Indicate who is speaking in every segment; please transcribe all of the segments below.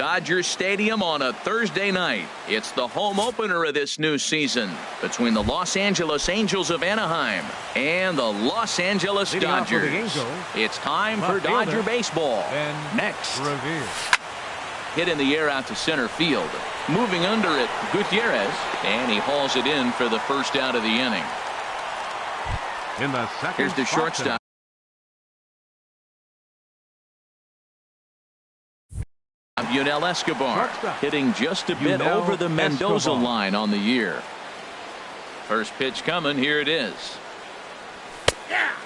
Speaker 1: Dodger Stadium on a Thursday night. It's the home opener of this new season between the Los Angeles Angels of Anaheim and the Los Angeles Dodgers. It's time for Dodger baseball. Next. Hit in the air out to center field. Moving under it, Gutierrez, and he hauls it in for the first out of the inning. Here's the shortstop. Yunel Escobar hitting just a bit over the Mendoza line on the year. First pitch coming. Here it is.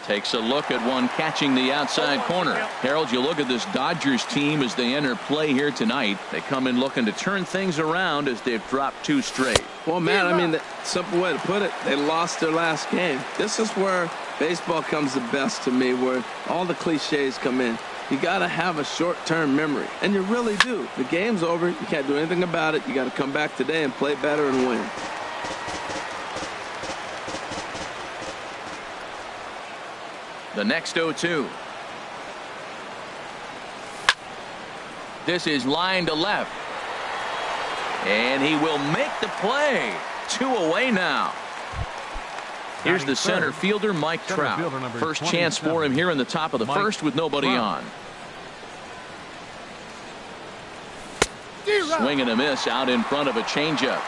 Speaker 1: Takes a look at one catching the outside corner. Harold, you look at this Dodgers team as they enter play here tonight. They come in looking to turn things around as they've dropped 2 straight.
Speaker 2: Well, man, I mean, the simple way to put it, they lost their last game. This is where baseball comes the best to me, where all the cliches come in. You got to have a short-term memory, and you really do. The game's over. You can't do anything about it. You got to come back today and play better and win.
Speaker 1: The next 0-2. This is line to left. And he will make the play. 2 away now. Here's the center fielder, Mike Trout. First chance for him here in the top of the first with nobody on. Swing and a miss out in front of a changeup.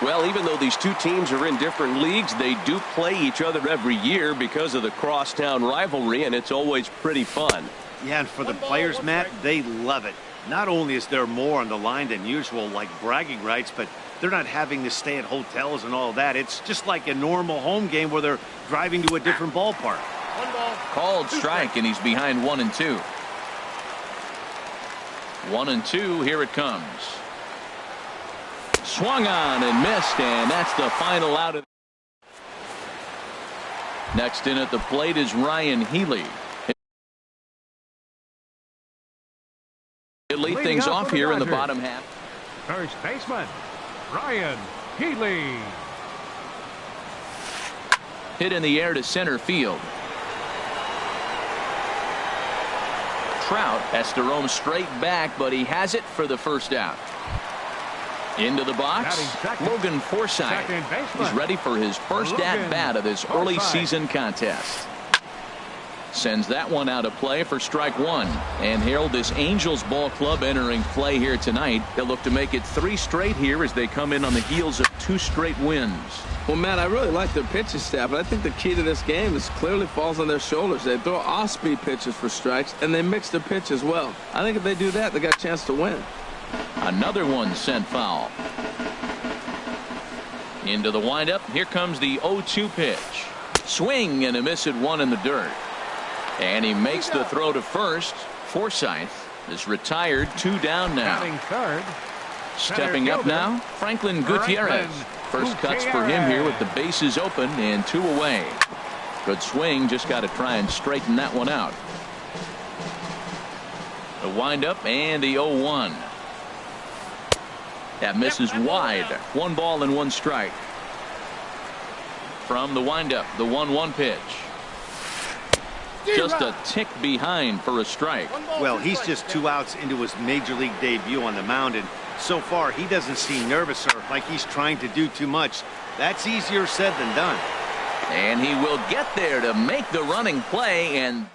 Speaker 3: Well, even though these two teams are in different leagues, they do play each other every year because of the crosstown rivalry, and it's always pretty fun.
Speaker 4: Yeah, and for the players, Matt, they love it. Not only is there more on the line than usual, like bragging rights, but they're not having to stay at hotels and all that. It's just like a normal home game where they're driving to a different ballpark.
Speaker 1: Called strike, and he's behind 1-2. 1-2. Here it comes. Swung on and missed, and that's the final out of. Next in at the plate is Ryan Healy. He'll lead things off here in the bottom half.
Speaker 5: First baseman Ryan Healy.
Speaker 1: Hit in the air to center field. Trout has to roam straight back, but he has it for the first out. Into the box, Logan Forsythe is ready for his first at-bat of this early season contest. Sends that one out of play for strike 1. And Harold, this Angels ball club entering play here tonight. They'll look to make it 3 straight here as they come in on the heels of 2 straight wins.
Speaker 2: Well, Matt, I really like their pitching staff, but I think the key to this game is clearly falls on their shoulders. They throw off-speed pitches for strikes, and they mix their pitch as well. I think if they do that, they got a chance to win.
Speaker 1: Another one sent foul. Into the windup. Here comes the 0-2 pitch. Swing and a miss at 1 in the dirt. And he makes the throw to first. Forsythe is retired. 2 down now. Stepping up now, Franklin Gutierrez. First cuts for him here with the bases open and 2 away. Good swing. Just got to try and straighten that one out. The windup and the 0-1. That misses wide. 1 ball and 1 strike. From the windup, the 1-1 pitch. Just a tick behind for a strike.
Speaker 4: Well, he's just 2 outs into his major league debut on the mound, and so far he doesn't seem nervous or like he's trying to do too much. That's easier said than done.
Speaker 1: And he will get there to make the running play, and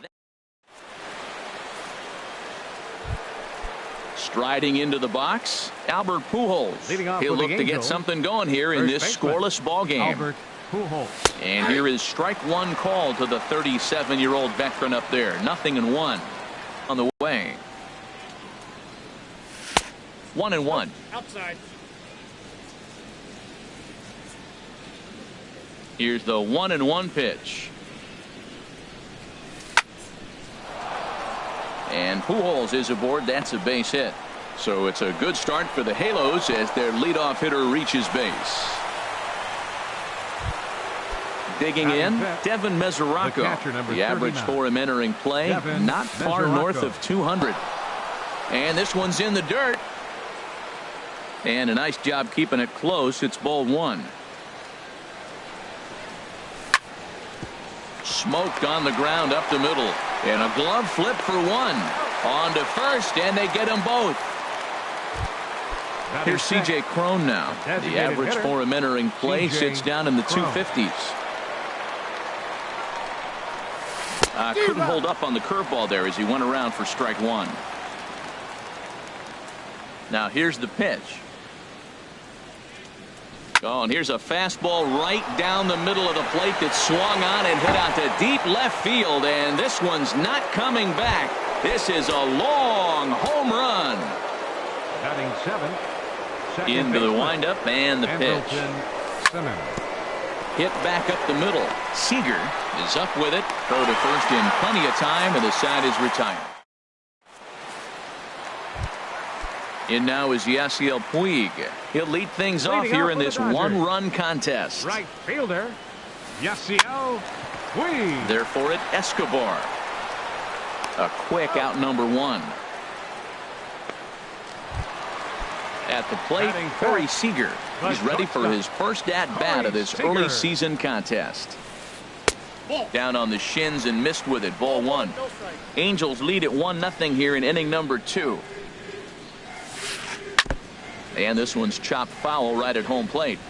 Speaker 1: striding into the box, Albert Pujols. He'll look to get something going here in this scoreless ball game. And here is strike 1 call to the 37-year-old veteran up there. 0-1 on the way. 1-1.
Speaker 5: Outside.
Speaker 1: Here's the 1-1 pitch. And Pujols is aboard. That's a base hit. So it's a good start for the Halos as their leadoff hitter reaches base. Digging in, Devin Mesoraco. The average for him entering play, not far north of 200. And this one's in the dirt. And a nice job keeping it close. It's ball 1. Smoked on the ground up the middle. And a glove flip for 1. On to first, and they get them both. Here's C.J. Cron now. The average for him entering play sits down in the 250s. Couldn't hold up on the curveball there as he went around for strike one. Now here's the pitch. Oh, and here's a fastball right down the middle of the plate that swung on and hit out to deep left field, and this one's not coming back. This is a long home run.
Speaker 5: Batting seven.
Speaker 1: Into the windup and the pitch. Hit back up the middle. Seager is up with it. Throw to first in plenty of time, and the side is retired. In now is Yasiel Puig. He'll lead things off here in this one-run contest.
Speaker 5: Right fielder, Yasiel Puig.
Speaker 1: There for it, Escobar. A quick out number one. At the plate, Corey Seager. He's ready for his first at-bat of this early season contest. Down on the shins and missed with it. Ball one. Angels lead at 1-0 here in inning number 2. And this one's chopped foul right at home plate.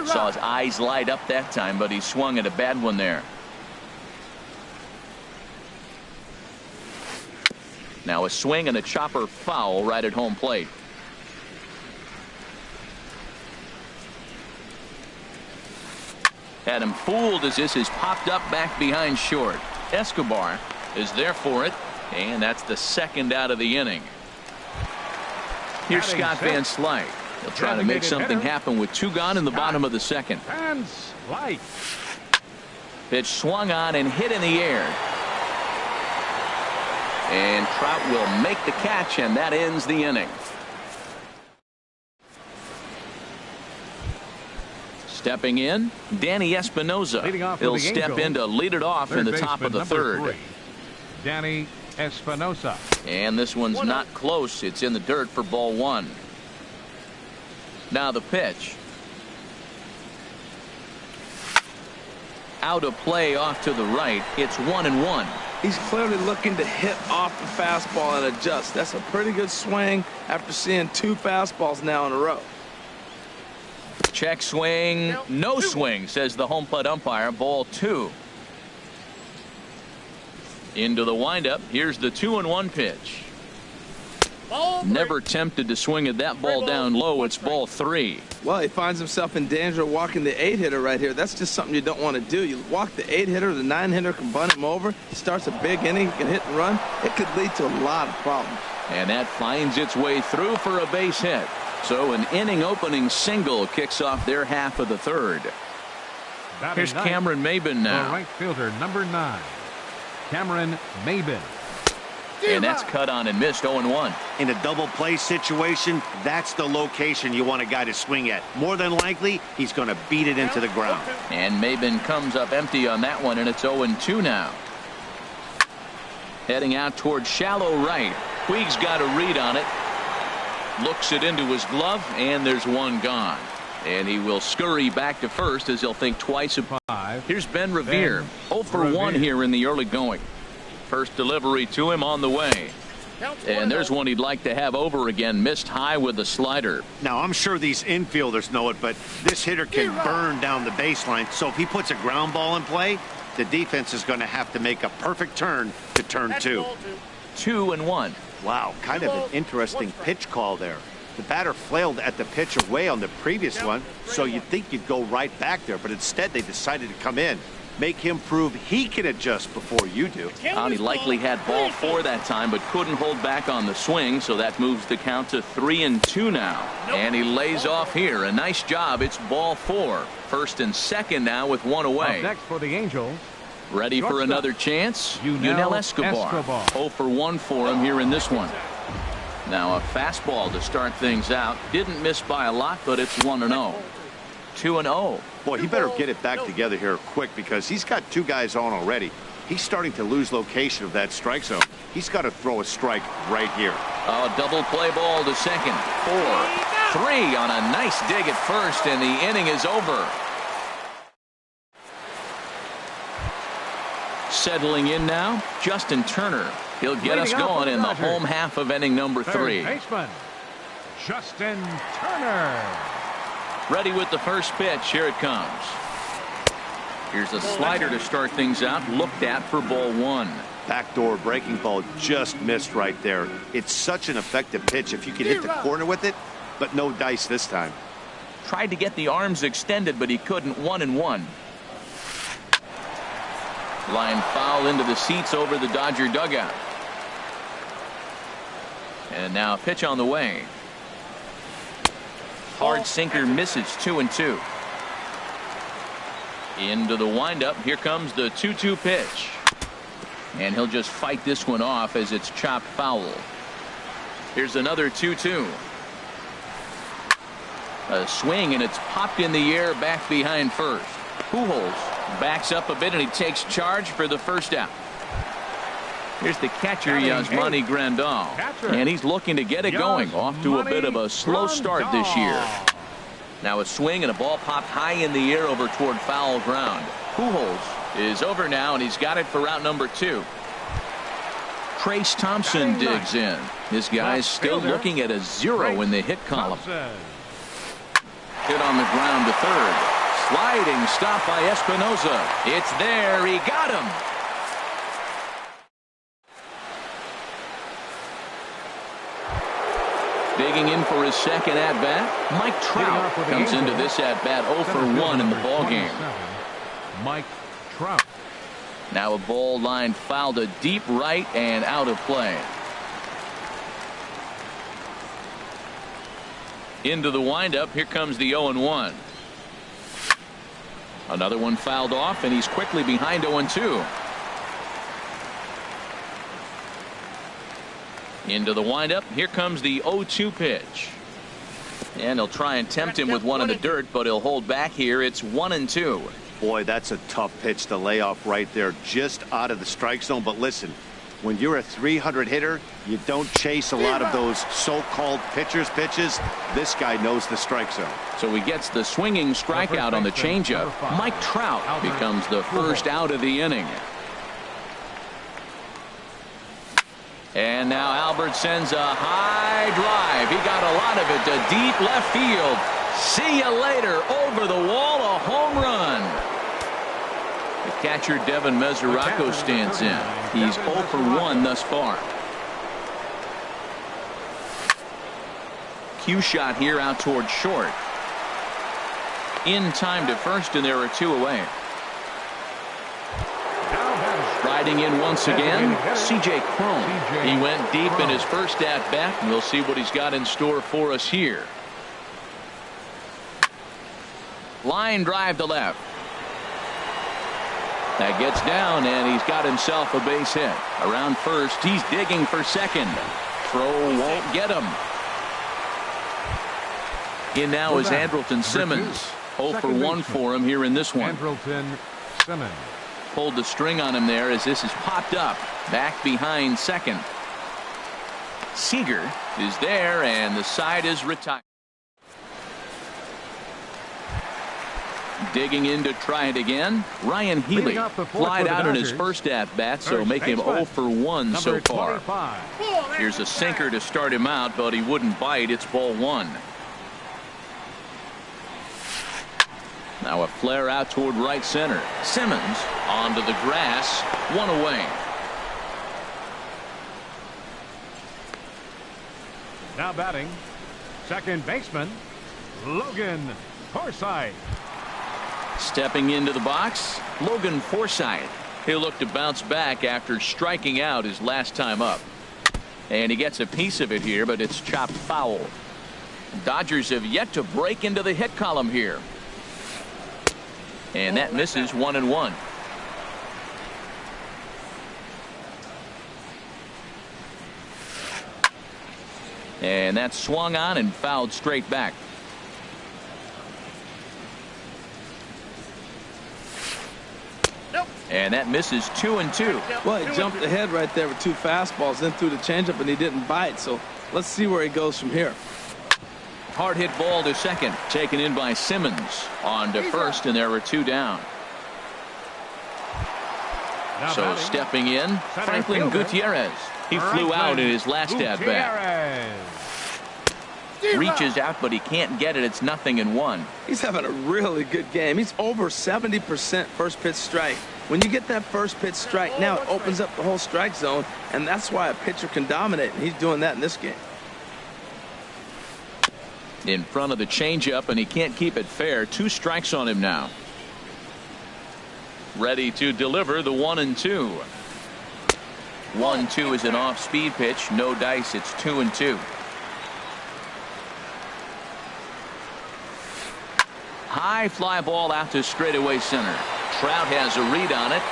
Speaker 1: Saw his eyes light up that time, but he swung at a bad one there. Now a swing and a chopper foul right at home plate. Had him fooled as this is popped up back behind short. Escobar is there for it, and that's the second out of the inning. Here's Scott Van Slyke. He'll try to make something happen with 2 gone in the bottom of the second.
Speaker 5: Van Slyke.
Speaker 1: Pitch swung on and hit in the air. And Trout will make the catch, and that ends the inning. Stepping in, Danny Espinosa. He'll step in to lead it off in the top of the third.
Speaker 5: Danny Espinosa.
Speaker 1: And this one's not close. It's in the dirt for ball one. Now the pitch. Out of play off to the right. It's 1-1.
Speaker 2: He's clearly looking to hit off the fastball and adjust. That's a pretty good swing after seeing 2 fastballs now in a row.
Speaker 1: Check swing. No swing, says the home plate umpire. Ball 2. Into the windup. Here's the 2-1 pitch. Never tempted to swing at that ball down low. It's ball 3.
Speaker 2: Well, he finds himself in danger of walking the 8-hitter right here. That's just something you don't want to do. You walk the 8-hitter, the 9-hitter can bunt him over. He starts a big inning, he can hit and run. It could lead to a lot of problems.
Speaker 1: And that finds its way through for a base hit. So an inning opening single kicks off their half of the third. Here's Cameron Maybin now.
Speaker 5: The right fielder, number 9, Cameron Maybin.
Speaker 1: And that's cut on and missed. 0-1.
Speaker 4: In a double play situation, that's the location you want a guy to swing at. More than likely, he's going to beat it into the ground.
Speaker 1: And Maybin comes up empty on that one, and it's 0-2 now. Heading out towards shallow right. Puig's got a read on it. Looks it into his glove, and there's one gone. And he will scurry back to first as he'll think twice about. Here's Ben Revere. 0 for 1 here in the early going. First delivery to him on the way. And there's one he'd like to have over again. Missed high with the slider.
Speaker 4: Now, I'm sure these infielders know it, but this hitter can burn down the baseline. So if he puts a ground ball in play, the defense is going to have to make a perfect turn to turn 2.
Speaker 1: 2-1.
Speaker 4: Wow, kind of an interesting pitch call there. The batter flailed at the pitch away on the previous one, so you'd think you'd go right back there, but instead they decided to come in. Make him prove he can adjust before you do.
Speaker 1: He likely had ball 4 that time, but couldn't hold back on the swing, so that moves the count to 3-2 now. And he lays off here. A nice job. It's ball 4. First and second now with 1 away.
Speaker 5: Up next for the Angels.
Speaker 1: Ready for another chance? Yunel Escobar. 0 for 1 for him here in this one. Now a fastball to start things out. Didn't miss by a lot, but it's 1-0. 2-0.
Speaker 4: Boy, he better get it back together here quick because he's got 2 guys on already. He's starting to lose location of that strike zone. He's got to throw a strike right here.
Speaker 1: A double play ball to second. 4-3 on a nice dig at first, and the inning is over. Settling in now, Justin Turner. He'll get us going in the home half of inning number 3.
Speaker 5: Baseman, Justin Turner.
Speaker 1: Ready with the first pitch. Here it comes. Here's a slider to start things out. Looked at for ball 1.
Speaker 4: Backdoor breaking ball just missed right there. It's such an effective pitch if you can hit the corner with it, but no dice this time.
Speaker 1: Tried to get the arms extended, but he couldn't. 1-1. Line foul into the seats over the Dodger dugout. And now a pitch on the way. Hard sinker misses. 2-2. Into the windup. Here comes the 2-2 pitch. And he'll just fight this one off as it's chopped foul. Here's another 2-2. A swing, and it's popped in the air back behind first. Pujols backs up a bit, and he takes charge for the first out. Here's the catcher, Yasmani Grandal. And he's looking to get it going. Off to a bit of a slow start this year. Now a swing, and a ball popped high in the air over toward foul ground. Pujols is over now, and he's got it for route number 2. Trace Thompson digs in. This guy's still looking at a 0 in the hit column. Hit on the ground to third. Sliding stop by Espinosa. It's there. He got him. Digging in for his second at-bat, Mike Trout comes into this at-bat 0 for 1 in the ballgame.
Speaker 5: Mike Trout.
Speaker 1: Now a ball line fouled to deep right and out of play. Into the windup. Here comes the 0-1. Another one fouled off, and he's quickly behind 0-2. Into the windup. Here comes the 0-2 pitch. And he'll try and tempt him with one in the dirt, but he'll hold back here. It's 1-2.
Speaker 4: Boy, that's a tough pitch to lay off right there, just out of the strike zone. But listen, when you're a 300 hitter, you don't chase a lot of those so-called pitchers' pitches. This guy knows the strike zone.
Speaker 1: So he gets the swinging strikeout on the changeup. Mike Trout becomes the first out of the inning. And now Albert sends a high drive. He got a lot of it to deep left field. See you later. Over the wall, a home run. The catcher, Devin Mesoraco, stands in. He's 0 for 1 thus far. Cue shot here out toward short. In time to first, and there are 2 away. Riding in once again, C.J. Cron. He went deep in his first at-bat, and we'll see what he's got in store for us here. Line drive to left. That gets down, and he's got himself a base hit. Around first, he's digging for second. Throw won't get him. In now is Andrelton Simmons. 0 for 1 for him here in this one.
Speaker 5: Andrelton Simmons.
Speaker 1: Pulled the string on him there as this is popped up. Back behind second. Seager is there, and the side is retired. Digging in to try it again. Ryan Healy flied out in his first at-bat, so make him 0 for 1 so far. Here's a sinker to start him out, but he wouldn't bite. It's ball 1. Now a flare out toward right center. Simmons onto the grass. 1 away.
Speaker 5: Now batting, second baseman, Logan Forsythe.
Speaker 1: Stepping into the box, Logan Forsythe. He'll look to bounce back after striking out his last time up. And he gets a piece of it here, but it's chopped foul. Dodgers have yet to break into the hit column here. And that misses. 1-1. And that's swung on and fouled straight back. And that misses. 2-2.
Speaker 2: Well, he jumped ahead right there with 2 fastballs, then threw the changeup, and he didn't bite. So let's see where he goes from here.
Speaker 1: Hard hit ball to second, taken in by Simmons. On to first, and there were 2 down. So stepping in, Franklin Gutierrez. He flew out in his last at-bat. Reaches out, but he can't get it. It's 0-1.
Speaker 2: He's having a really good game. He's over 70% first pitch strike. When you get that first pitch strike, now it opens up the whole strike zone, and that's why a pitcher can dominate, and he's doing that in this game.
Speaker 1: In front of the changeup, and he can't keep it fair. 2 strikes on him now. Ready to deliver the 1-2. 1-2 is an off-speed pitch. No dice. It's 2-2. High fly ball out to straightaway center. Trout has a read on it.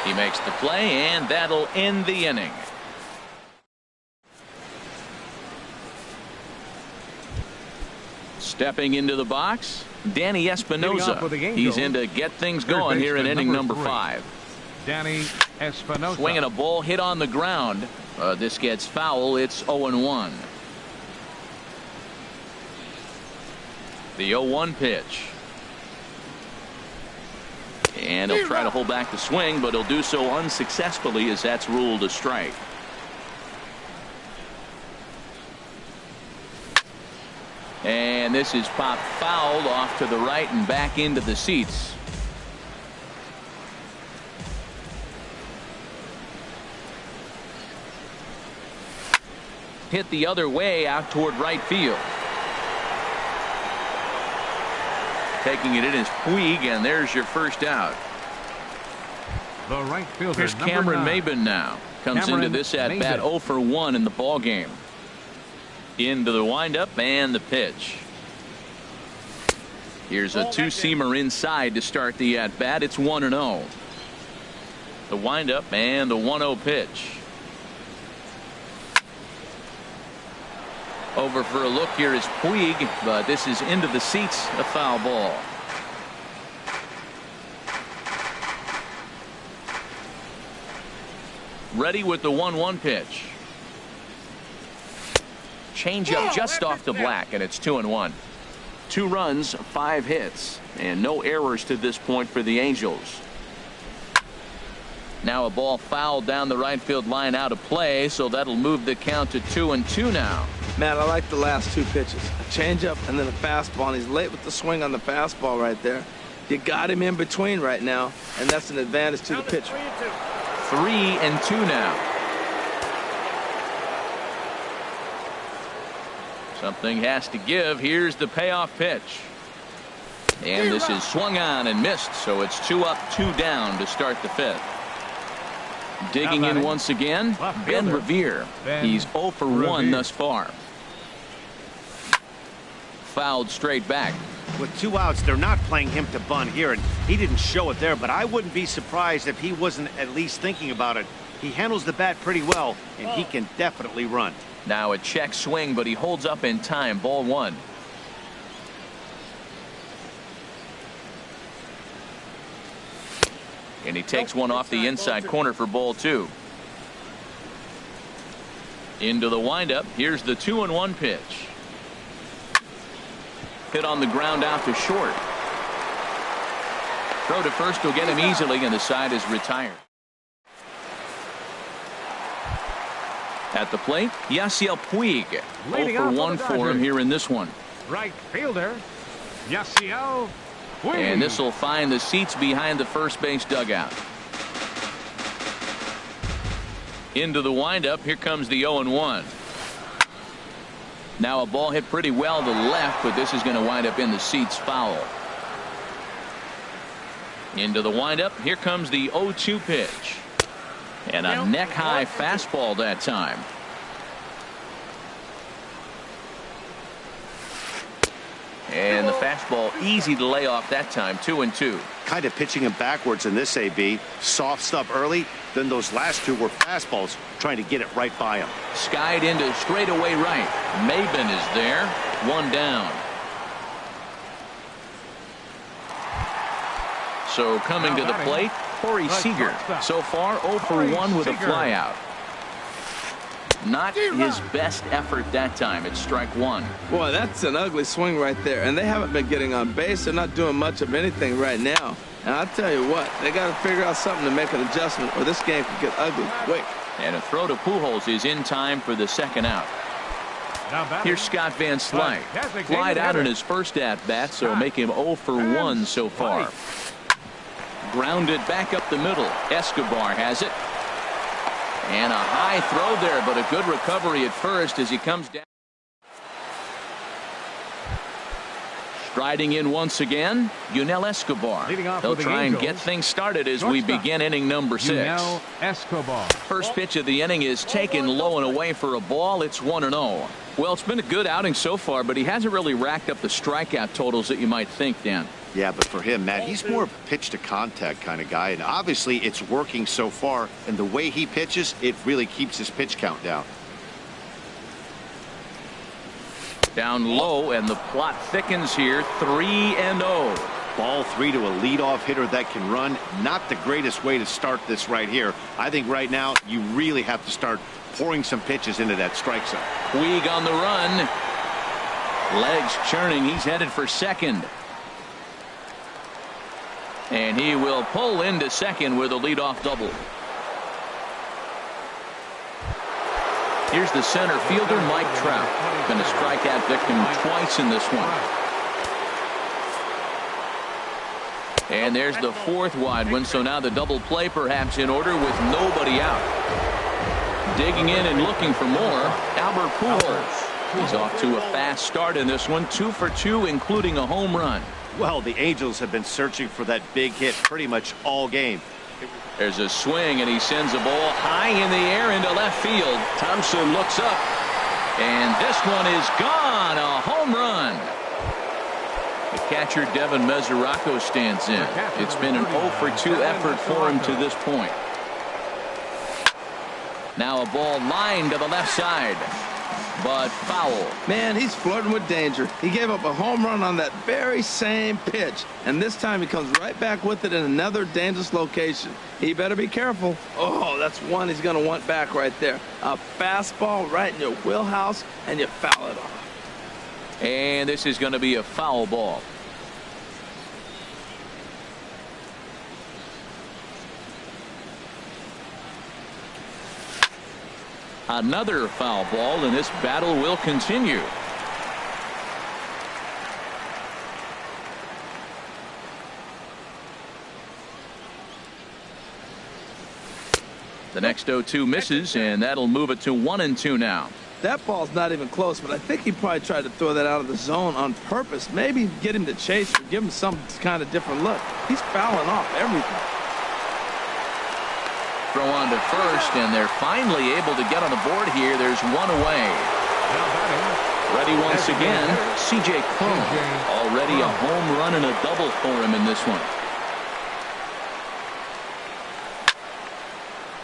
Speaker 1: He makes the play, and that'll end the inning. Stepping into the box, Danny Espinosa. He's in to get things going here in inning number 5.
Speaker 5: Danny Espinosa.
Speaker 1: Swinging a ball hit on the ground. This gets foul. It's 0-1. The 0-1 pitch. And he'll try to hold back the swing, but he'll do so unsuccessfully as that's ruled a strike. And this is popped fouled off to the right and back into the seats. Hit the other way out toward right field. Taking it in is Puig, and there's your first out.
Speaker 5: The right fielder,
Speaker 1: here's Cameron Maben now. Comes into this at bat 0 for 1 in the ball game. Into the windup and the pitch. Here's a 2-seamer inside to start the at bat. It's 1-0. The windup and the 1-0 pitch. Over for a look here is Puig, but this is into the seats, a foul ball. Ready with the 1-1 pitch. Changeup just off the black, and it's 2-1. 2 runs, 5 hits, and no errors to this point for the Angels. Now a ball fouled down the right field line out of play, so that'll move the count to 2-2 now.
Speaker 2: Matt, I like the last 2 pitches. A changeup and then a fastball, and he's late with the swing on the fastball right there. You got him in between right now, and that's an advantage to the pitcher.
Speaker 1: 3-2 now. Something has to give. Here's the payoff pitch. And this is swung on and missed, so it's 2 up, 2 down to start the 5th. Digging in once again, Ben Revere. He's 0 for 1 thus far. Fouled straight back.
Speaker 4: With 2 outs, they're not playing him to bunt here, and he didn't show it there, but I wouldn't be surprised if he wasn't at least thinking about it. He handles the bat pretty well, and he can definitely run.
Speaker 1: Now a check swing, but he holds up in time. Ball 1. And he takes one off the inside corner for ball 2. Into the windup. Here's the 2-1 pitch. Hit on the ground out to short. Throw to first will get him easily, and the side is retired. At the plate, Yasiel Puig. 0 for 1 for him here in this one.
Speaker 5: Right fielder, Yasiel Puig.
Speaker 1: And this will find the seats behind the first base dugout. Into the windup. Here comes the 0-1. Now a ball hit pretty well to the left, but this is going to wind up in the seats foul. Into the windup. Here comes the 0-2 pitch. And a neck-high fastball that time. And the fastball easy to lay off that time. 2-2.
Speaker 4: Kind of pitching him backwards in this AB. Soft stuff early, then those last 2 were fastballs, trying to get it right by him.
Speaker 1: Skied into straightaway right. Maben is there. 1 down. So coming to the plate, Corey Seager. So far 0 for 1 with a flyout. Not his best effort that time. It's strike 1.
Speaker 2: Boy, that's an ugly swing right there, and they haven't been getting on base. They're not doing much of anything right now, And I'll tell you what, they got to figure out something to make an adjustment, or this game could get ugly quick.
Speaker 1: And a throw to Pujols is in time for the second out. Here's Scott Van Slyke. Flied out in his first at-bat, so make him 0 for 1 so far. Grounded back up the middle. Escobar has it. And a high throw there, but a good recovery at first as he comes down. Striding in once again, Yunel Escobar. He'll try and get things started as we begin inning number 6.
Speaker 5: Yunel Escobar.
Speaker 1: First pitch of the inning is taken low and away for a ball. It's 1-0. Well, it's been a good outing so far, but he hasn't really racked up the strikeout totals that you might think, Dan.
Speaker 4: Yeah, but for him, Matt, he's more of a pitch to contact kind of guy, and obviously it's working so far, and the way he pitches, it really keeps his pitch count down.
Speaker 1: Down low, and the plot thickens here. 3-0.
Speaker 4: Ball 3 to a leadoff hitter that can run. Not the greatest way to start this right here. I think right now you really have to start pouring some pitches into that strike zone.
Speaker 1: Puig on the run. Legs churning. He's headed for second. And he will pull into second with a leadoff double. Here's the center fielder, Mike Trout. Been a strikeout victim twice in this one. And there's the 4th wide one, so now the double play perhaps in order with nobody out. Digging in and looking for more, Albert Pujols. He's off to a fast start in this one, 2 for 2, including a home run.
Speaker 4: Well, the Angels have been searching for that big hit pretty much all game.
Speaker 1: There's a swing, and he sends a ball high in the air into left field. Thompson looks up, and this one is gone. A home run. The catcher, Devin Mesoraco, stands in. It's been an 0 for 2 effort for him to this point. Now a ball lined to the left side, but foul.
Speaker 2: Man, he's flirting with danger. He gave up a home run on that very same pitch, and this time he comes right back with it in another dangerous location. He better be careful. Oh, that's one he's going to want back right there. A fastball right in your wheelhouse, and you foul it off.
Speaker 1: And this is going to be a foul ball. Another foul ball, and this battle will continue. The next 0-2 misses, and that'll move it to 1-2 now.
Speaker 2: That ball's not even close, but I think he probably tried to throw that out of the zone on purpose. Maybe get him to chase or give him some kind of different look. He's fouling off everything.
Speaker 1: Throw on to first, and they're finally able to get on the board here. There's one away. Ready once again, C.J. Cron. Already a home run and a double for him in this one.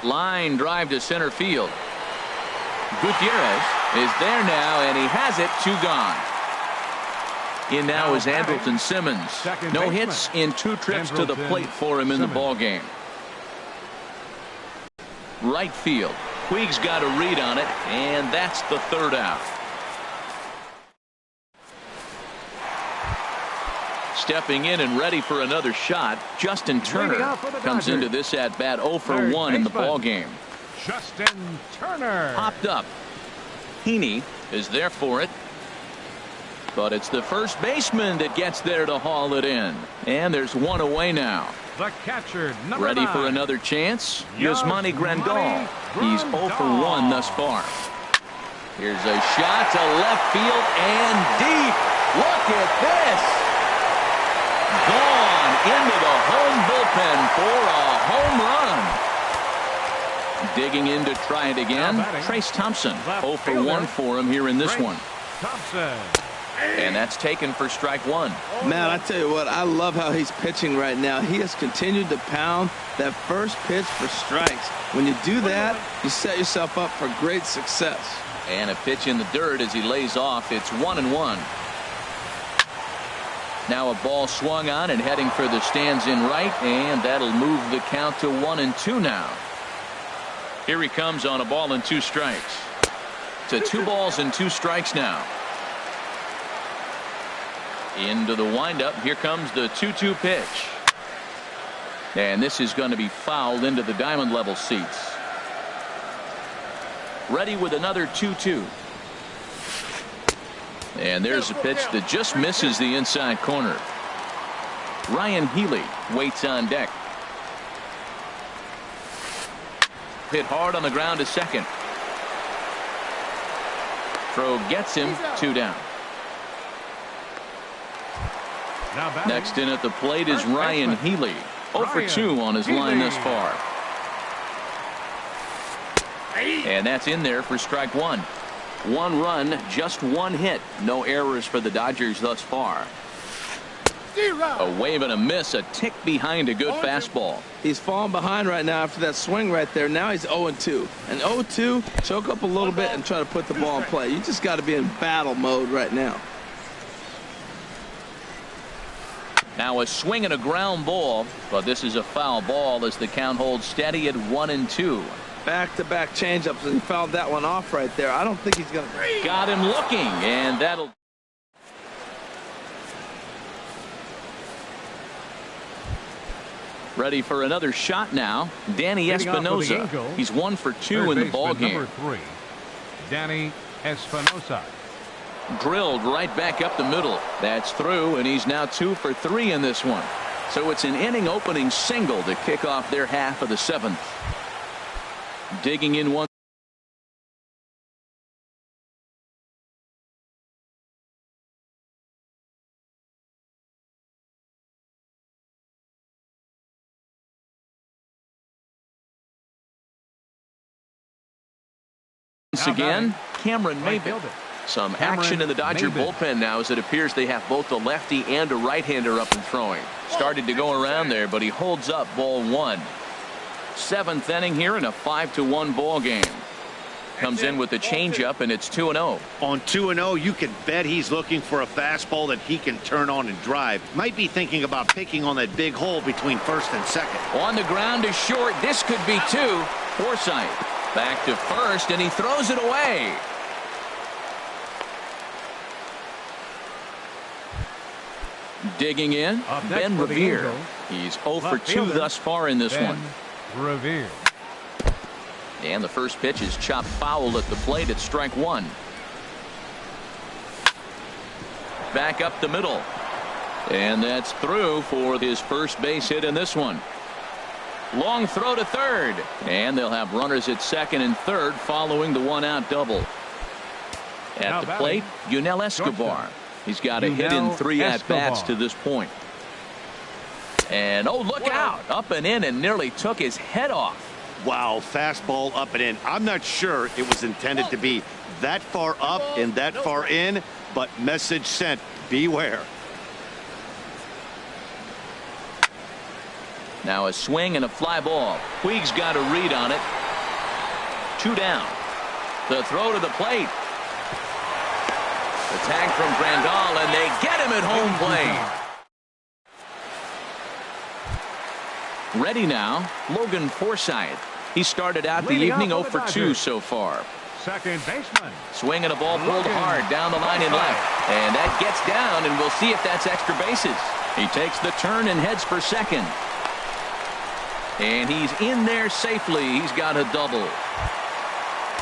Speaker 1: Line drive to center field. Gutierrez is there now, and he has it. 2 gone. In now is Andrelton Simmons. No hits in 2 trips to the plate for him in the ballgame. Right field. Puig's got a read on it, and that's the 3rd out. Stepping in and ready for another shot, Justin Turner comes into this at bat 0 for 1 in the ball game.
Speaker 5: Justin Turner.
Speaker 1: Popped up. Heaney is there for it, but it's the first baseman that gets there to haul it in, and there's one away now.
Speaker 5: The catcher, number
Speaker 1: ready
Speaker 5: 9.
Speaker 1: For another chance, Yasmani Grandal. He's 0 for 1 thus far. Here's a shot to left field and deep. Look at this. Gone into the home bullpen for a home run. Digging in to try it again, Trace Thompson. 0 for 1 for him here in this one.
Speaker 5: Thompson.
Speaker 1: And that's taken for strike 1.
Speaker 2: Man, I tell you what, I love how he's pitching right now. He has continued to pound that first pitch for strikes. When you do that, you set yourself up for great success.
Speaker 1: And a pitch in the dirt as he lays off. It's 1-1. Now a ball swung on and heading for the stands in right, and that'll move the count to 1-2 now. Here he comes on a ball and 2 strikes. To 2 balls and 2 strikes now. Into the windup. Here comes the 2-2 pitch. And this is going to be fouled into the diamond level seats. Ready with another 2-2. And there's a pitch that just misses the inside corner. Ryan Healy waits on deck. Hit hard on the ground to second. Throw gets him, 2 down. Next in at the plate is Ryan Healy. 0 for 2 on his line thus far. And that's in there for strike 1. 1 run, just 1 hit. No errors for the Dodgers thus far. A wave and a miss, a tick behind a good fastball.
Speaker 2: He's falling behind right now after that swing right there. Now he's 0-2. And 0-2, choke up a little bit and try to put the ball in play. You just got to be in battle mode right now.
Speaker 1: Now a swing and a ground ball, but this is a foul ball as the count holds steady at 1-2.
Speaker 2: Back-to-back changeups, and he fouled that one off right there. I don't think he's going to.
Speaker 1: Got him looking, and that'll. Ready for another shot now. Danny Espinosa. He's 1 for 2 in the ball game.
Speaker 5: Number 3, Danny Espinosa.
Speaker 1: Drilled right back up the middle. That's through, and he's now 2 for 3 in this one. So it's an inning opening single to kick off their half of the 7th. Digging in once again, Cameron Maybin. Some action in the Dodger bullpen now as it appears they have both a lefty and a right-hander up and throwing. Started to go around there, but he holds up ball 1. 7th inning here in a 5-1 ball game. Comes in with the changeup, and it's 2-0.
Speaker 4: On 2-0, you can bet he's looking for a fastball that he can turn on and drive. Might be thinking about picking on that big hole between first and second.
Speaker 1: On the ground is short. This could be 2. Forsythe back to first, and he throws it away. Digging in, Ben Revere. He's 0 for 2 thus far in this one.
Speaker 5: Revere.
Speaker 1: And the first pitch is chopped foul at the plate at strike 1. Back up the middle. And that's through for his first base hit in this one. Long throw to third. And they'll have runners at second and third following the 1-out double. At the plate, Yunel Escobar. He's got a hit in 3 at-bats to this point. And, oh, look out. Up and in and nearly took his head off.
Speaker 4: Wow, fastball up and in. I'm not sure it was intended to be that far up and that far in, but message sent. Beware.
Speaker 1: Now a swing and a fly ball. Puig's got a read on it. 2 down. The throw to the plate. The tag from Grandal, and they get him at home plate. Ready now, Logan Forsythe. He started out the evening 0 for 2 so far.
Speaker 5: Second baseman.
Speaker 1: Swing and a ball pulled hard down the line in left. And that gets down, and we'll see if that's extra bases. He takes the turn and heads for second. And he's in there safely. He's got a double.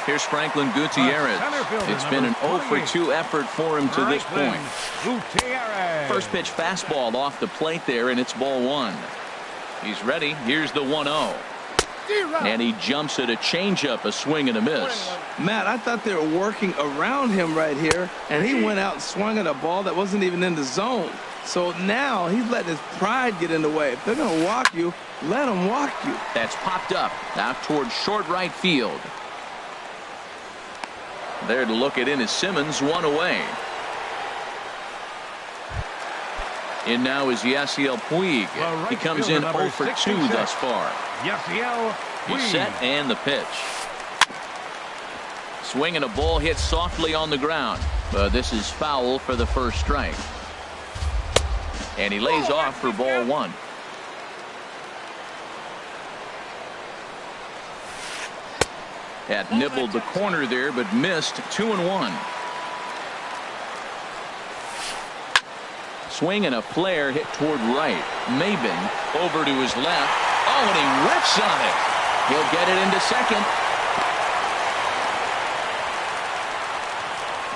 Speaker 1: Here's Franklin Gutierrez. It's been an 0 for 2 effort for him to this point. First pitch fastball off the plate there, and it's ball 1. He's ready. Here's the 1-0. And he jumps at a changeup, a swing and a miss.
Speaker 2: Matt, I thought they were working around him right here, and he went out and swung at a ball that wasn't even in the zone. So now he's letting his pride get in the way. If they're going to walk you, let them walk you.
Speaker 1: That's popped up out towards short right field. There to look it in is Simmons, 1 away. In now is Yasiel Puig. He comes in 0 for 2 thus far. He's set and the pitch. Swing and a ball hit softly on the ground. But this is foul for the first strike. And he lays off for ball 1. Had nibbled the corner there, but missed. 2-1. swing and a flare hit toward right. Maben over to his left. Oh, and he whiffs on it. He'll get it into second.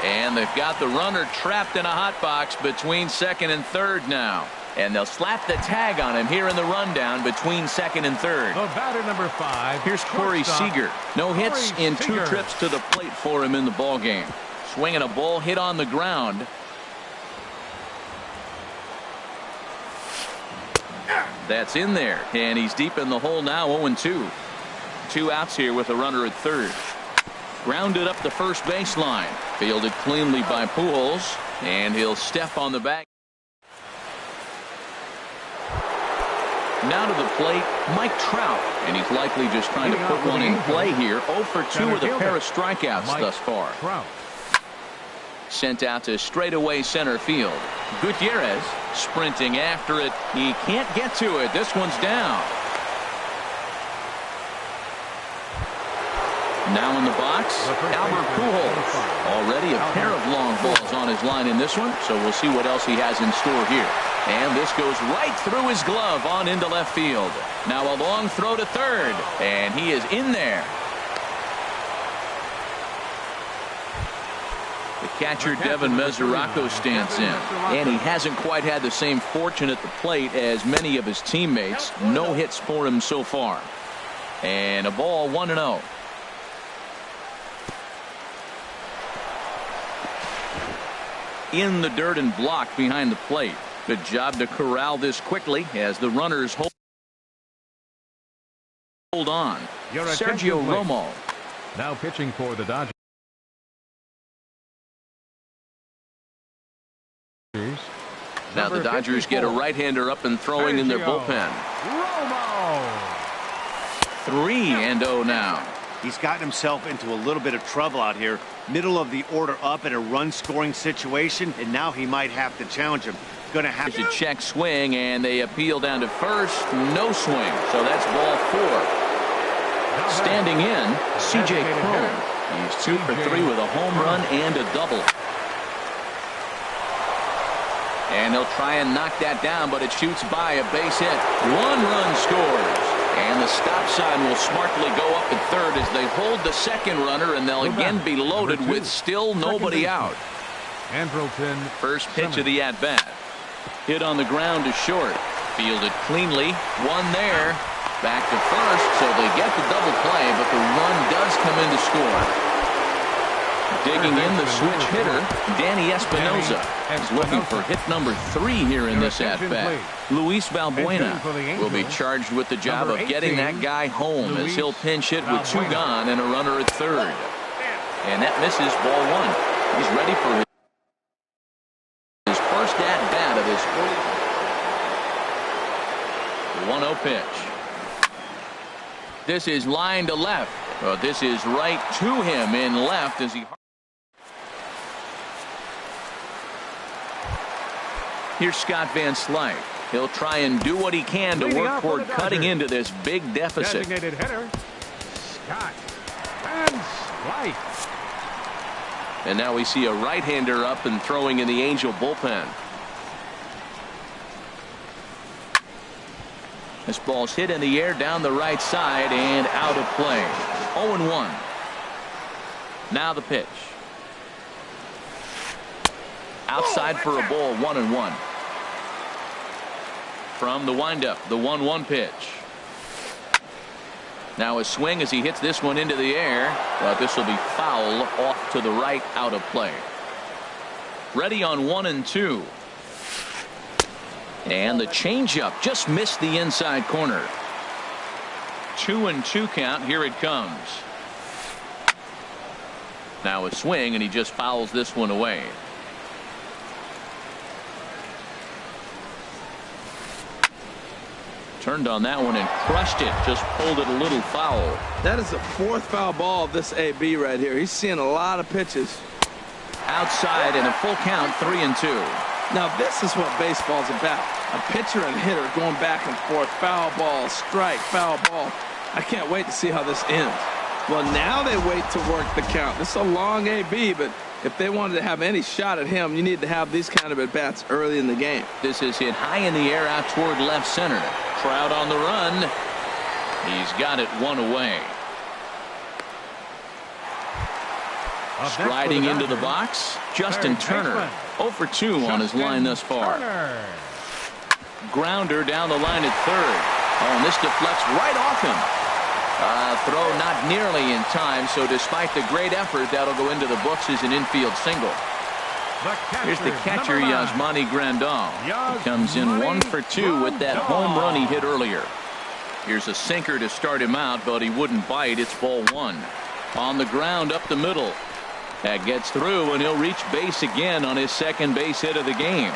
Speaker 1: And they've got the runner trapped in a hot box between second and third now. And they'll slap the tag on him here in the rundown between second and third.
Speaker 5: The batter, number 5.
Speaker 1: Here's Corey Seager. No hits in 2 trips to the plate for him in the ballgame. Swinging a ball hit on the ground. That's in there. And he's deep in the hole now, 0-2. 2 outs here with a runner at third. Grounded up the first baseline. Fielded cleanly by Pujols. And he'll step on the back. Now to the plate, Mike Trout, and he's likely just trying to put one in play here. 0 for 2 with a pair of strikeouts thus far. Sent out to straightaway center field. Gutierrez sprinting after it. He can't get to it. This one's down. Now in the box, Albert Pujols. Already a pair of long balls on his line in this one, so we'll see what else he has in store here. And this goes right through his glove on into left field. Now a long throw to third, and he is in there. The catcher Devin Mesoraco stands in, and he hasn't quite had the same fortune at the plate as many of his teammates. No hits for him so far. And a ball, 1-0. In the dirt and blocked behind the plate. Good job to corral this quickly as the runners hold on. Sergio Romo.
Speaker 5: Now pitching for the Dodgers.
Speaker 1: Now the Dodgers get a right-hander up and throwing in their bullpen.
Speaker 5: Romo.
Speaker 1: 3-0 now.
Speaker 4: He's gotten himself into a little bit of trouble out here. Middle of the order up in a run-scoring situation, and now he might have to challenge him. Going to have
Speaker 1: to check swing, and they appeal down to first. No swing, so that's ball 4. Standing in, C.J. Cron. He's 2 for 3 with a home run and a double. And he'll try and knock that down, but it shoots by a base hit. 1 run scores. And the stop sign will smartly go up at third as they hold the second runner, and they'll again be loaded with still nobody out. First pitch of the at-bat. Hit on the ground to short. Fielded cleanly. 1 there. Back to first, so they get the double play, but the run does come in to score. Digging in the switch hitter, Danny Espinosa is looking for hit number 3 here in this at-bat. Luis Valbuena will be charged with the job of getting that guy home as he'll pinch hit with 2 gone and a runner at third. And that misses, ball 1. He's ready for his first at-bat of this 1-0 pitch. This is line to left. This is right to him in left as he... Here's Scott Van Slyke. He'll try and do what he can to work toward cutting into this big deficit.
Speaker 5: Designated hitter, Scott Van Slyke.
Speaker 3: And now we see a right-hander up and throwing in the Angel bullpen.
Speaker 1: This ball's hit in the air down the right side and out of play. 0-1. Now the pitch. Outside for a ball, 1-1. From the windup, the 1-1 pitch. Now a swing as he hits this one into the air, but this will be foul off to the right, out of play. Ready on 1-2. And the changeup just missed the inside corner. 2-2 count. Here it comes. Now a swing, and he just fouls this one away. Turned on that one and crushed it. Just pulled it a little foul.
Speaker 2: That is the 4th foul ball of this AB right here. He's seeing a lot of pitches.
Speaker 1: Outside and a full count, 3-2.
Speaker 2: Now this is what baseball's about. A pitcher and hitter going back and forth. Foul ball, strike, foul ball. I can't wait to see how this ends. Well, now they wait to work the count. This is a long AB, but If they wanted to have any shot at him, you need to have these kind of at-bats early in the game.
Speaker 1: This is hit high in the air out toward left center. Trout on the run. He's got it one away. Striding into the box, Justin Turner. 0 for 2 on his line thus far. Grounder down the line at third. Oh, and this deflects right off him. Throw not nearly in time, so despite the great effort, that'll go into the books as an infield single. Here's the catcher, Yasmani Grandal. He comes in 1 for 2 with that home run he hit earlier. Here's a sinker to start him out, but he wouldn't bite. It's ball 1. On the ground up the middle. That gets through, and he'll reach base again on his second base hit of the game.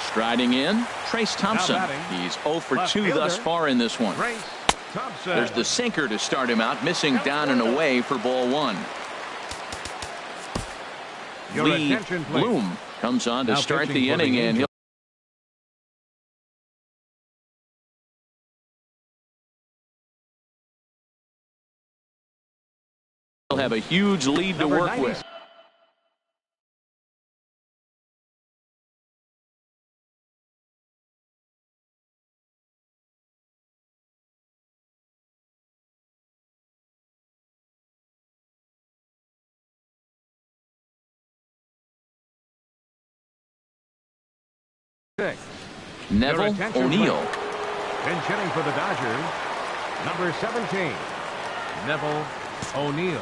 Speaker 1: Striding in, Trace Thompson. He's 0 for 2 thus far in this one. There's the sinker to start him out, missing down and away for ball 1. Lee Bloom comes on to start the inning, and he'll have a huge lead to work with. Neville O'Neill.
Speaker 5: Pinch hitting for the Dodgers, number 17, Neville O'Neill.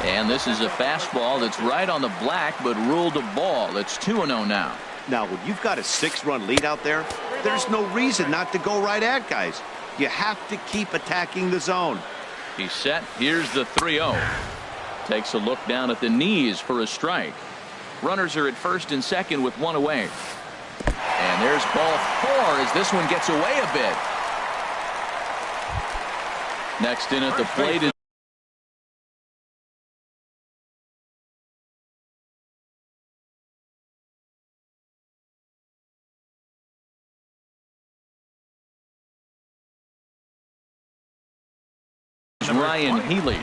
Speaker 1: And this is a fastball that's right on the black, but ruled a ball. It's 2-0 now.
Speaker 4: Now, when you've got a 6-run lead out there, there's no reason not to go right at guys. You have to keep attacking the zone.
Speaker 1: He's set. Here's the 3-0. Takes a look down at the knees for a strike. Runners are at first and second with 1 away. And there's ball 4 as this one gets away a bit. Next in at the plate is Ryan Healy.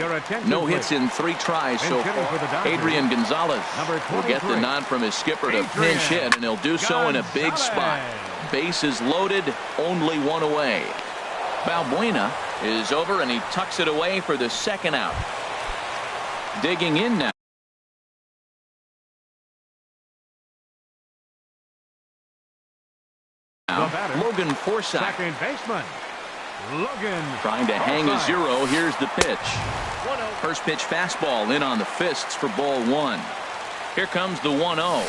Speaker 1: No hits in 3 tries so far. Adrian Gonzalez will get the nod from his skipper to pinch hit, and he'll do so in a big spot. Bases loaded, only 1 away. Balbuena is over, and he tucks it away for the second out. Digging in now. Logan Forsythe.
Speaker 5: Second baseman, Logan.
Speaker 1: Trying to hang a 0. Here's the pitch. First pitch fastball in on the fists for ball 1. Here comes the 1-0.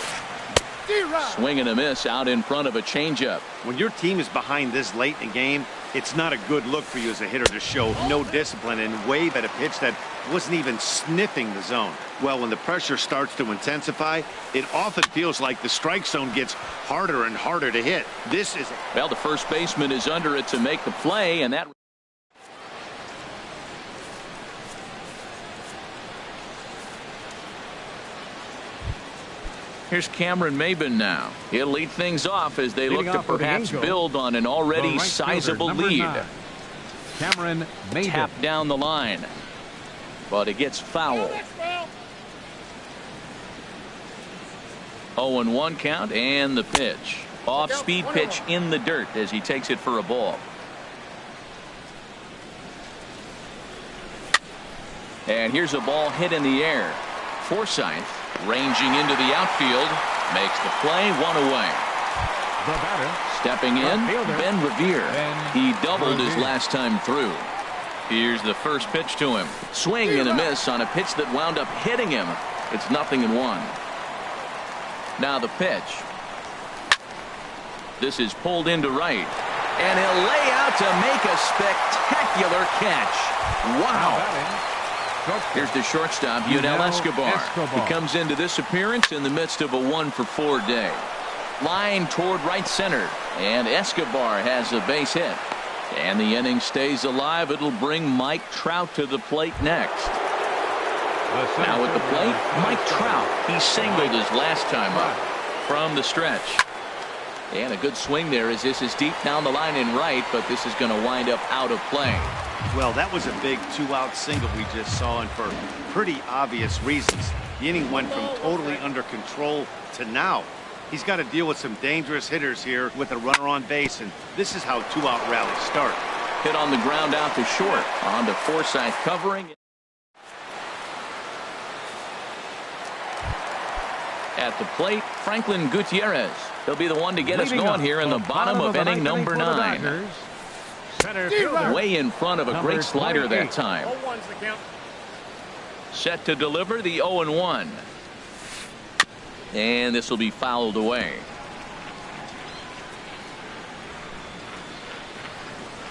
Speaker 1: Swing and a miss out in front of a changeup.
Speaker 4: When your team is behind this late in the game, it's not a good look for you as a hitter to show no discipline and wave at a pitch that wasn't even sniffing the zone. Well, when the pressure starts to intensify, it often feels like the strike zone gets harder and harder to hit. This is
Speaker 1: well, the first baseman is under it to make the play, and that here's Cameron Maben now. He'll lead things off as they look to perhaps build on an already sizable lead.
Speaker 5: Cameron Maben.
Speaker 1: Tap down the line, but it gets foul. 0-1 count, and the pitch. Off-speed pitch in the dirt as he takes it for a ball. And here's a ball hit in the air. Forsythe ranging into the outfield, makes the play, 1 away.
Speaker 5: The batter,
Speaker 1: stepping in, Ben Revere. He doubled his last time through. Here's the first pitch to him. Swing and a miss on a pitch that wound up hitting him. It's 0-1. Now the pitch. This is pulled into right, and he'll lay out to make a spectacular catch. Wow. Here's the shortstop, Yunel Escobar. He comes into this appearance in the midst of a 1-for-4 day. Line toward right center, and Escobar has a base hit. And the inning stays alive. It'll bring Mike Trout to the plate next. Now at the plate, Mike Trout. He singled his last time up from the stretch. And a good swing there as this is deep down the line in right, but this is going to wind up out of play.
Speaker 4: Well, that was a big 2-out single we just saw, and for pretty obvious reasons. The inning went from totally under control to now. He's got to deal with some dangerous hitters here with a runner on base, and this is how 2-out rallies start.
Speaker 1: Hit on the ground out to short. On to Forsythe covering. At the plate, Franklin Gutierrez. He'll be the one to get us going here in the bottom of inning number 9. Way in front of a great slider that time. Set to deliver the 0-1. And this will be fouled away.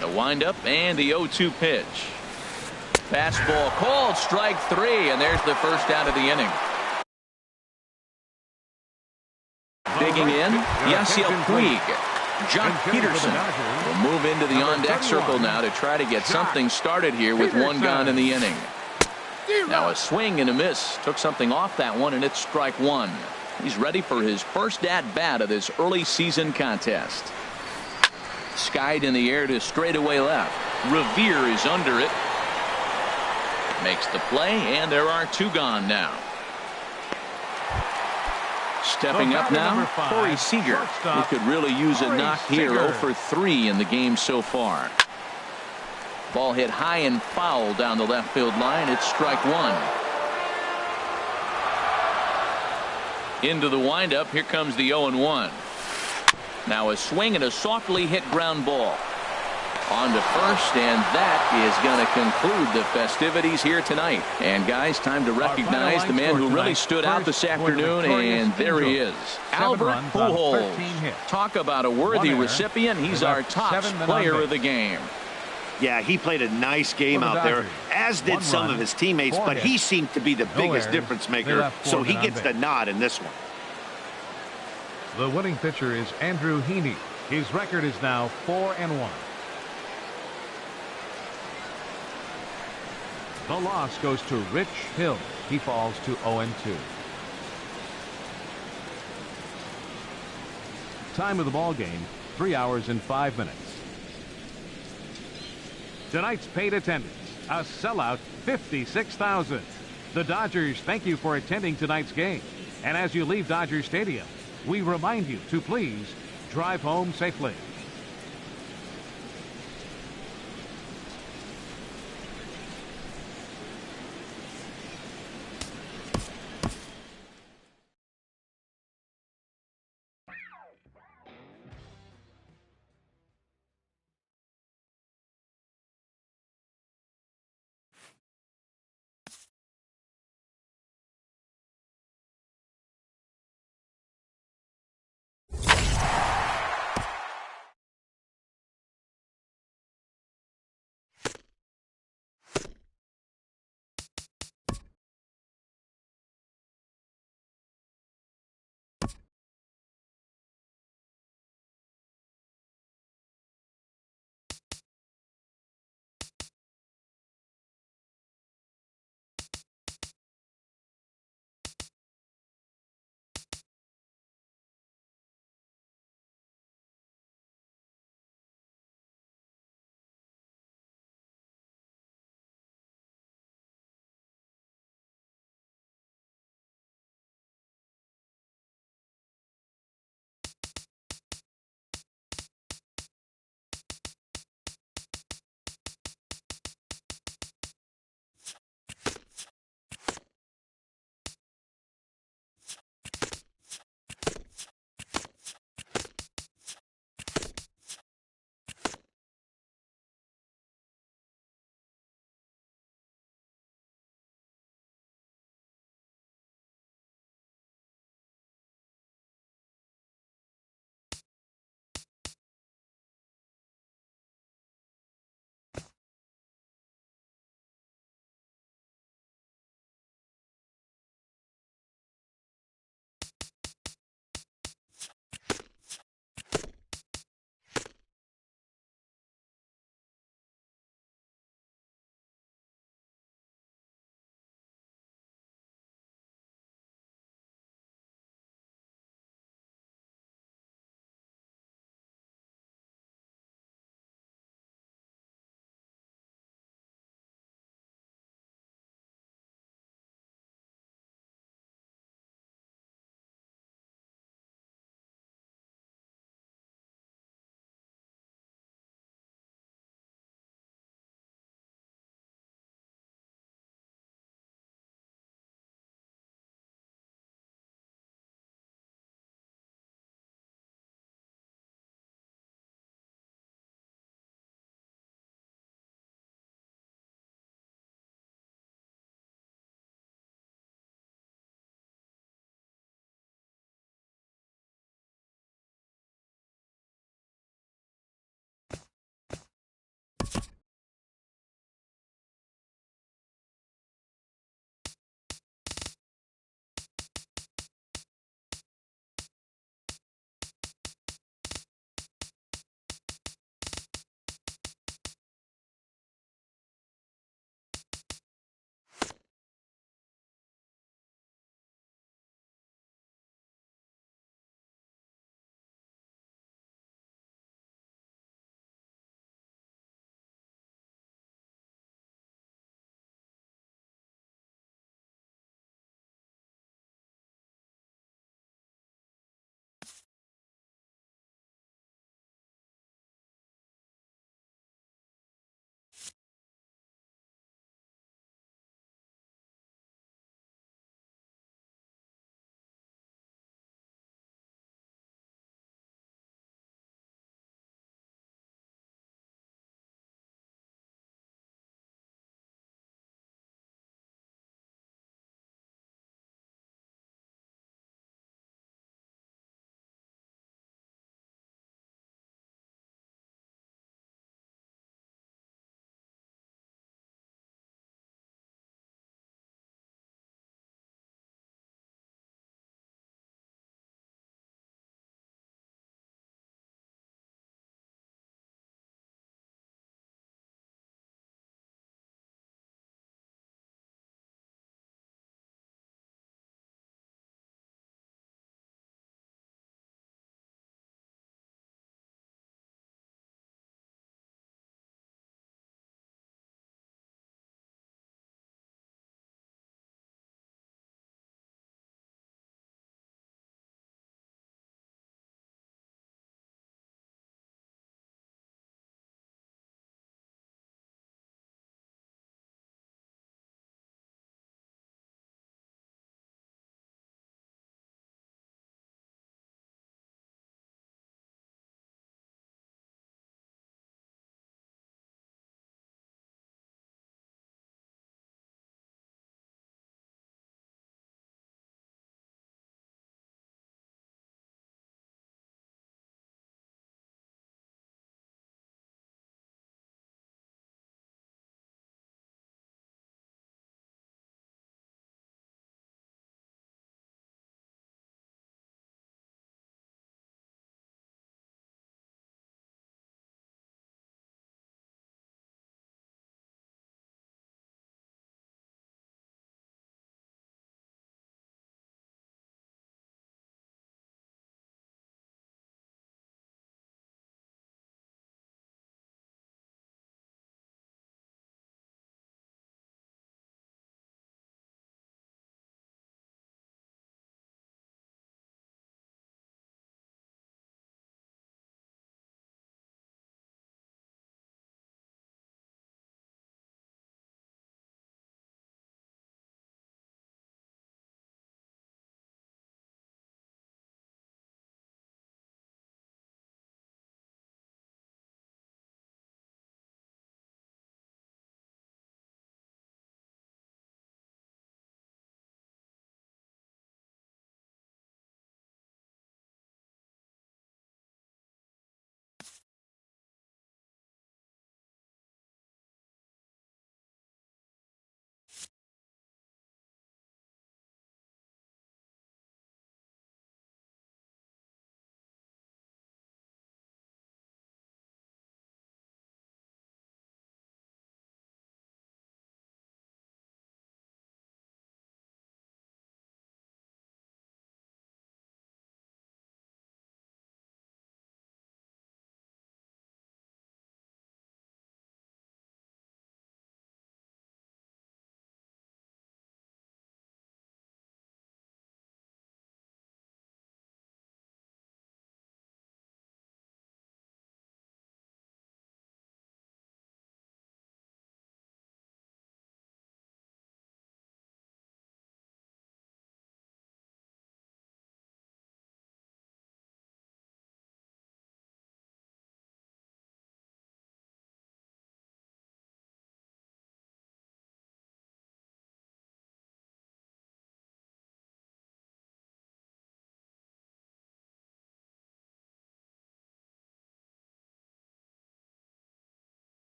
Speaker 1: The windup and the 0-2 pitch. Fastball called, strike 3, and there's the first out of the inning. Digging in, Yasiel Puig. John Peterson will move into the on-deck circle now to try to get something started here with one gone in the inning. Now a swing and a miss. Took something off that one, and it's strike 1. He's ready for his first at-bat of this early season contest. Skied in the air to straightaway left. Revere is under it. Makes the play, and there are 2 gone now. Stepping up now, Corey Seager, who could really use a knock here. 0 for 3 in the game so far. Ball hit high and foul down the left field line. It's strike 1. Into the windup. Here comes the 0-1. Now a swing and a softly hit ground ball. On to first, and that is going to conclude the festivities here tonight. And guys, time to recognize the man who really stood out this afternoon, and there he is, Albert Pujols. Talk about a worthy recipient. He's our top player of the game.
Speaker 4: Yeah, he played a nice game out there, as did some of his teammates, but he seemed to be the biggest difference maker, so he gets the nod in this one.
Speaker 5: The winning pitcher is Andrew Heaney. His record is now 4-1. The loss goes to Rich Hill. He falls to 0-2. Time of the ball game, 3 hours and 5 minutes. Tonight's paid attendance, a sellout 56,000. The Dodgers thank you for attending tonight's game. And as you leave Dodger Stadium, we remind you to please drive home safely.